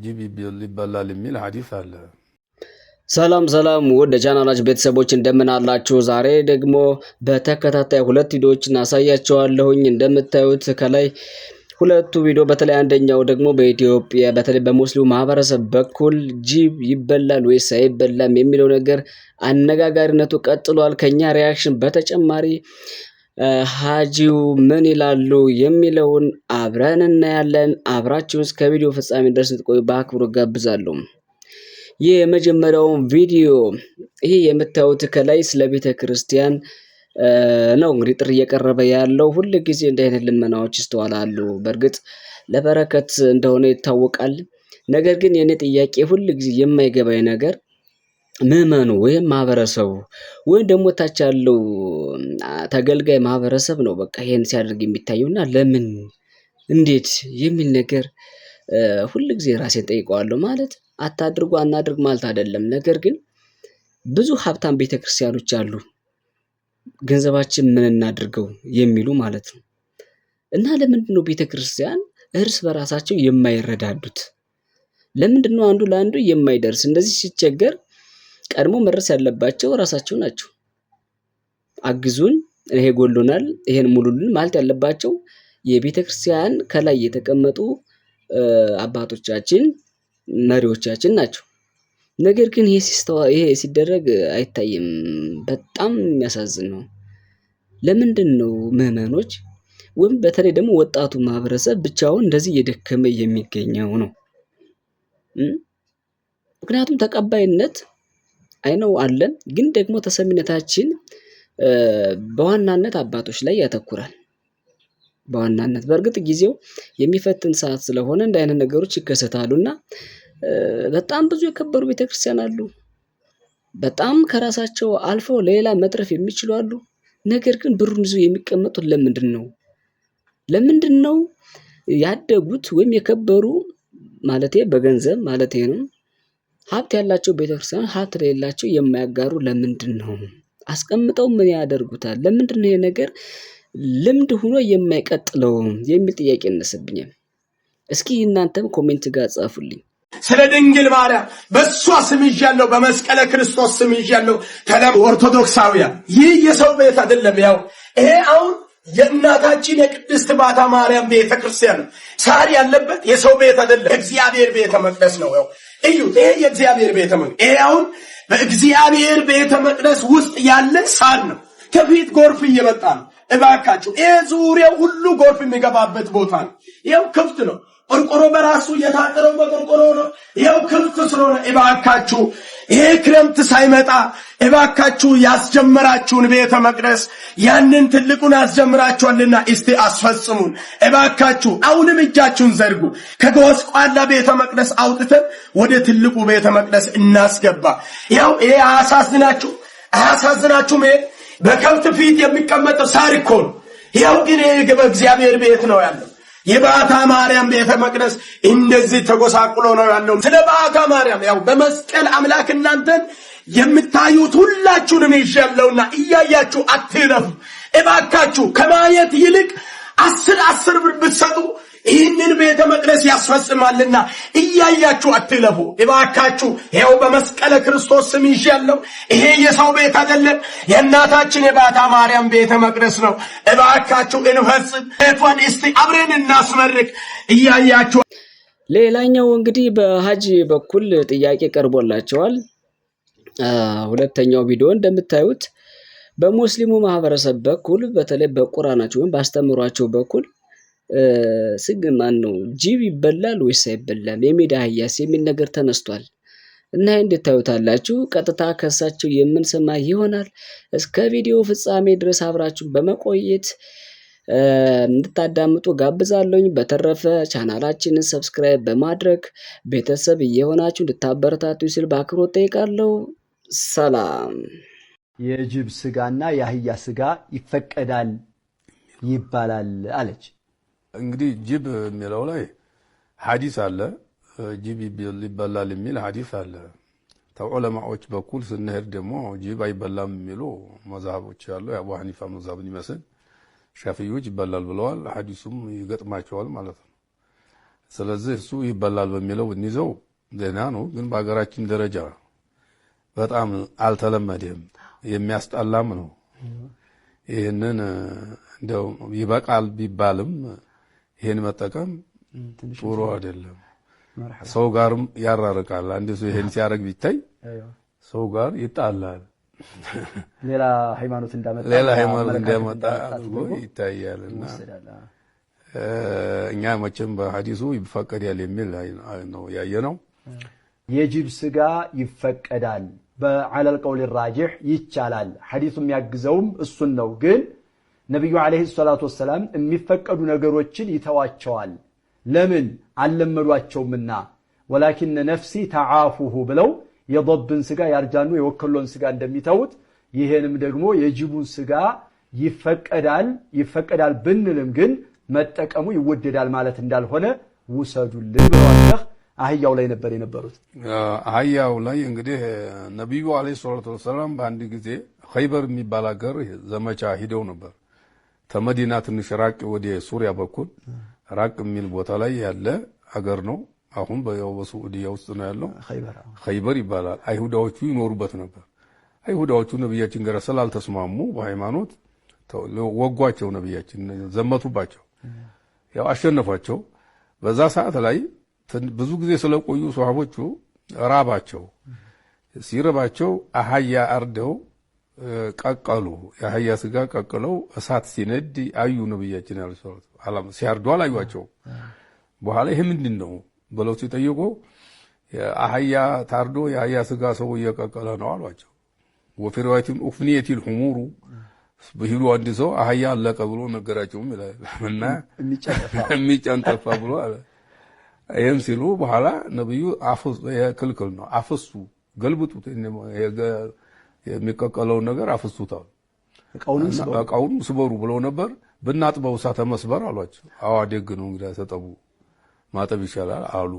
ጅብ ይበላል የሚል ሐዲስ አለ። ሰላም ወደ ቻናላችን ቤተሰቦች እንደምን አላችሁ? ዛሬ ደግሞ በተከታታይ ሁለት ቪዲዮዎችን አሳያችኋለሁኝ። እንደምታዩት ከላይ ሁለቱ ቪዲዮ በተለይ አንደኛው ደግሞ በኢትዮጵያ በተለይ በሙስሊሙ ማህበረሰብ በኩል ጅብ ይበላል ወይስ አይበላም የሚለው ነገር አነጋጋሪነቱ ቀጥሏል። ከኛ ሪያክሽን በተጨማሪ ሐጂው ምን ይላሉ የሚለውን አብረን እናያለን። አብራችሁን እስከ ቪዲዮ ፍጻሜ ድረስ እንድትቆዩ በአክብሮት ጋብዛለሁ። ይህ የመጀመሪያው ቪዲዮ ይሄ የምታዩት ከላይ ስለ ቤተ ክርስቲያን ነው እንግዲህ ጥሪ እየቀረበ ያለው። ሁሉ ጊዜ እንዲህ አይነት ልመናዎች ይስተዋላሉ። በእርግጥ ለበረከት እንደሆነ ይታወቃል። ነገር ግን የኔ ጥያቄ ሁሉ ጊዜ የማይገባኝ ነገር ምዕመኑ ወይም ማህበረሰቡ ወይም ደግሞ ታች ያለው ተገልጋይ ማህበረሰብ ነው በቃ ይሄን ሲያደርግ የሚታየውና ለምን እንዴት የሚል ነገር ሁሉ ጊዜ ራሴን ጠይቀዋለሁ። ማለት አታድርጉ አናድርግ ማለት አይደለም። ነገር ግን ብዙ ሀብታም ቤተክርስቲያኖች አሉ ገንዘባችን ምን እናድርገው የሚሉ ማለት ነው። እና ለምንድነው ቤተክርስቲያን እርስ በራሳቸው የማይረዳዱት? ለምንድነው አንዱ ለአንዱ የማይደርስ? እንደዚህ ሲቸገር ቀድሞ መድረስ ያለባቸው ራሳቸው ናቸው። አግዙን፣ ይሄ ጎሎናል፣ ይሄን ሙሉልን ማለት ያለባቸው የቤተክርስቲያን ከላይ የተቀመጡ አባቶቻችን መሪዎቻችን ናቸው። ነገር ግን ይሄ ሲደረግ አይታይም። በጣም የሚያሳዝን ነው። ለምንድነው ምዕመኖች ወይም በተለይ ደግሞ ወጣቱ ማህበረሰብ ብቻውን እንደዚህ እየደከመ የሚገኘው ነው? ምክንያቱም ተቀባይነት አይነው አለን፣ ግን ደግሞ ተሰሚነታችን በዋናነት አባቶች ላይ ያተኩራል። በዋናነት በእርግጥ ጊዜው የሚፈትን ሰዓት ስለሆነ እንደ አይነት ነገሮች ይከሰታሉና በጣም ብዙ የከበሩ ቤተክርስቲያን አሉ። በጣም ከራሳቸው አልፈው ሌላ መትረፍ የሚችሉ አሉ። ነገር ግን ብሩን ይዘው የሚቀመጡት ለምንድነው ያደጉት ወይም የከበሩ ማለቴ በገንዘብ ማለቴ ነው ሀብት ያላቸው ቤተክርስቲያን ሀብት ለሌላቸው የማያጋሩ ለምንድነው? አስቀምጠው ምን ያደርጉታል? ለምንድነው ይሄ ነገር ልምድ ሆኖ የማይቀጥለው የሚል ጥያቄ ይነሳብኛል። እስኪ እናንተም ኮሜንት ጋር ጻፉልኝ። ስለ ድንግል ማርያም በሷ ስም ይዣለሁ፣ በመስቀለ ክርስቶስ ስም ይዣለሁ። ኦርቶዶክሳውያን ይህ የሰው ቤት አይደለም። ያው ይሄ አሁን የእናታችን የቅድስት ባታ ማርያም ቤተ ክርስቲያን ነው። ሳር ያለበት የሰው ቤት አይደለም፣ እግዚአብሔር ቤተ መቅደስ ነው። ያው እዩት፣ ይሄ የእግዚአብሔር ቤተ መቅደስ፣ ይሄ አሁን በእግዚአብሔር ቤተ መቅደስ ውስጥ ያለ ሳር ነው። ከፊት ጎርፍ እየመጣ ነው። እባካችሁ ይሄ ዙሪያው ሁሉ ጎርፍ የሚገባበት ቦታ ነው። ይሄው ክፍት ነው። ቆርቆሮ በራሱ የታጠረው በቆርቆሮ ነው። ይሄው ክፍት ስለሆነ እባካችሁ ይሄ ክረምት ሳይመጣ እባካችሁ ያስጀመራችሁን ቤተ መቅደስ ያንን ትልቁን አስጀምራችኋልና እስቲ አስፈጽሙን እባካችሁ። አሁንም እጃችሁን ዘርጉ። ከጎስቋላ ቤተ መቅደስ አውጥተን ወደ ትልቁ ቤተ መቅደስ እናስገባ። ያው ይሄ አያሳዝናችሁም? ይሄ በከብት ፊት የሚቀመጠው ሳር እኮ ነው። ያው ግን ይሄ በእግዚአብሔር ቤት ነው ያለው። የባታ ማርያም ቤተ መቅደስ እንደዚህ ተጎሳቁሎ ነው ያለው። ስለ ባታ ማርያም ያው በመስቀል አምላክ እናንተን የምታዩት ሁላችሁንም ይሻለውና እያያችሁ አትለፉ እባካችሁ። ከማየት ይልቅ 10 ብር ብትሰጡ ይህንን ቤተ መቅደስ ያስፈጽማልና እያያችሁ አትለፉ እባካችሁ። ይሄው በመስቀለ ክርስቶስ ስም ይሻለው። ይሄ የሰው ቤት አይደለም፣ የእናታችን የባታ ማርያም ቤተ መቅደስ ነው። እባካችሁ እንፈጽም። ቤቷን እስቲ አብረን እናስመርቅ እያያችሁ። ሌላኛው እንግዲህ በሐጂ በኩል ጥያቄ ቀርቦላቸዋል። ሁለተኛው ቪዲዮ እንደምታዩት በሙስሊሙ ማህበረሰብ በኩል በተለይ በቁርአናቸው ወይም ባስተምሯቸው በኩል ማን ነው ጅብ ይበላል ወይስ አይበላም፣ የሜዳ አህያስ የሚል ነገር ተነስቷል። እና እንዴት ታዩታላችሁ? ቀጥታ ከሳቸው የምንሰማ ይሆናል። እስከ ቪዲዮ ፍጻሜ ድረስ አብራችሁ በመቆየት እንድታዳምጡ ጋብዛለሁኝ። በተረፈ ቻናላችንን ሰብስክራይብ በማድረግ ቤተሰብ እየሆናችሁ እንድታበረታቱ ሲል በአክብሮት ጠይቃለሁ። ሰላም። የጅብ ስጋና የአህያ ስጋ ይፈቀዳል ይባላል አለች። እንግዲህ ጅብ የሚለው ላይ ሐዲስ አለ። ጅብ ይበላል የሚል ሐዲስ አለ። ተዑለማዎች በኩል ስንሄድ ደግሞ ጅብ አይበላም የሚሉ መዛህቦች ያሉ የአቡ ሐኒፋ መዛህብን ይመስል ሻፊዮች ይበላል ብለዋል። ሐዲሱም ይገጥማቸዋል ማለት ነው። ስለዚህ እሱ ይበላል በሚለው እንይዘው ዜና ነው። ግን በሀገራችን ደረጃ በጣም አልተለመደም፣ የሚያስጠላም ነው። ይህንን እንደው ይበቃል ቢባልም ይህን መጠቀም ጥሩ አይደለም። ሰው ጋርም ያራርቃል። አንድ ሰው ይሄን ሲያደርግ ቢታይ ሰው ጋር ይጣላል። ሌላ ሃይማኖት እንዳመጣ አድርጎ ይታያልና እኛ መቼም በሐዲሱ ይፈቀዳል የሚል ነው ያየነው። የጅብ ስጋ ይፈቀዳል በዐለል ቀውል ራጂህ ይቻላል። ሐዲሱ የሚያግዘውም እሱን ነው። ግን ነብዩ አለይሂ ሰላቱ ወሰለም የሚፈቀዱ ነገሮችን ይተዋቸዋል። ለምን አልለመዷቸውምና ወላኪን ነፍሲ ተዓፉሁ ብለው የضብን ስጋ ያርጃኑ የወከሎን ስጋ እንደሚተውት ይሄንም ደግሞ የጅቡን ስጋ ይፈቀዳል ብንልም ግን መጠቀሙ ይወደዳል ማለት እንዳልሆነ ውሰዱልን ብለዋል። አህያው ላይ ነበር የነበሩት። አህያው ላይ እንግዲህ ነብዩ አለይሂ ሰላቱ ወሰለም በአንድ ጊዜ ኸይበር የሚባል ሀገር ዘመቻ ሂደው ነበር። ከመዲና ትንሽ ራቅ ወደ ሱሪያ በኩል ራቅ የሚል ቦታ ላይ ያለ ሀገር ነው። አሁን በሳዑዲያ ውስጥ ነው ያለው። ኸይበር ይባላል። አይሁዳዎቹ ይኖሩበት ነበር። አይሁዳዎቹ ነብያችን ጋር ስላልተስማሙ በሃይማኖት ወጓቸው። ነብያችን ዘመቱባቸው፣ ያው አሸነፏቸው። በዛ ሰዓት ላይ ብዙ ጊዜ ስለቆዩ ሷሃቦቹ ራባቸው። ሲረባቸው አህያ አርደው ቀቀሉ። የአህያ ስጋ ቀቅለው እሳት ሲነድ አዩ። ነብያችን ያለው ሲያርዱ አላዩአቸው። በኋላ ይሄ ምንድን ነው ብለው ሲጠይቁ አህያ ታርዶ የአህያ ስጋ ሰው እየቀቀለ ነው አሏቸው። ወፊ ሪዋያቲን ኡፍኒየቲል ሁሙሩ በሂሉ አንድ ሰው አህያ አለቀ ብሎ ነገራቸውም ይላል እና የሚጨንጠፋ ብሎ አለ። ይሄም ሲሉ በኋላ ነብዩ አፍስ የክልክል ነው አፍሱ ገልብጡት፣ የሚቀቀለውን ነገር አፍሱታል፣ እቃውን ስበሩ ብለው ነበር። ብናጥበው እሳተ መስበር አሏቸው። አዎ ደግ ነው እንግዲህ ተጠቡ ማጠብ ይሻላል አሉ።